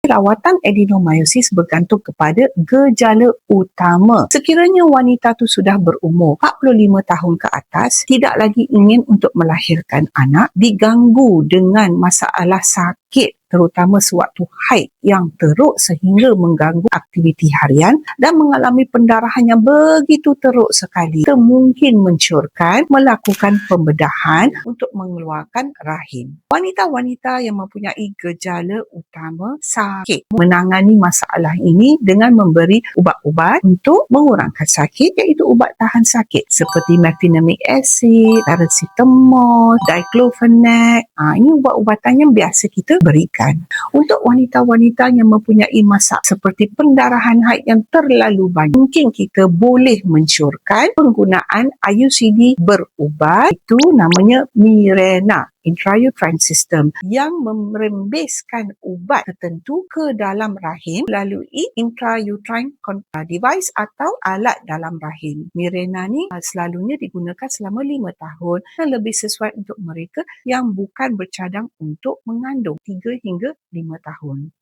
Rawatan adenomyosis bergantung kepada gejala utama. Sekiranya wanita tu sudah berumur 45 tahun ke atas, tidak lagi ingin untuk melahirkan anak, diganggu dengan masalah sakit terutama sewaktu haid yang teruk sehingga mengganggu aktiviti harian dan mengalami pendarahan yang begitu teruk sekali, kita mungkin mencurkan melakukan pembedahan untuk mengeluarkan rahim. Wanita-wanita yang mempunyai gejala utama sakit menangani masalah ini dengan memberi ubat-ubat untuk mengurangkan sakit, iaitu ubat tahan sakit seperti mefenamic acid, paracetamol, diclofenac. Ini ubat-ubatan yang biasa kita berikan. Untuk wanita-wanita yang mempunyai masalah seperti pendarahan haid yang terlalu banyak, mungkin kita boleh mencurkan penggunaan IUCD berubat, itu namanya Mirena, intrauterine system, yang merembeskan ubat tertentu ke dalam rahim melalui intrauterine device atau alat dalam rahim. Mirena ni selalunya digunakan selama 5 tahun dan lebih sesuai untuk mereka yang bukan bercadang untuk mengandung 3 hingga 5 tahun.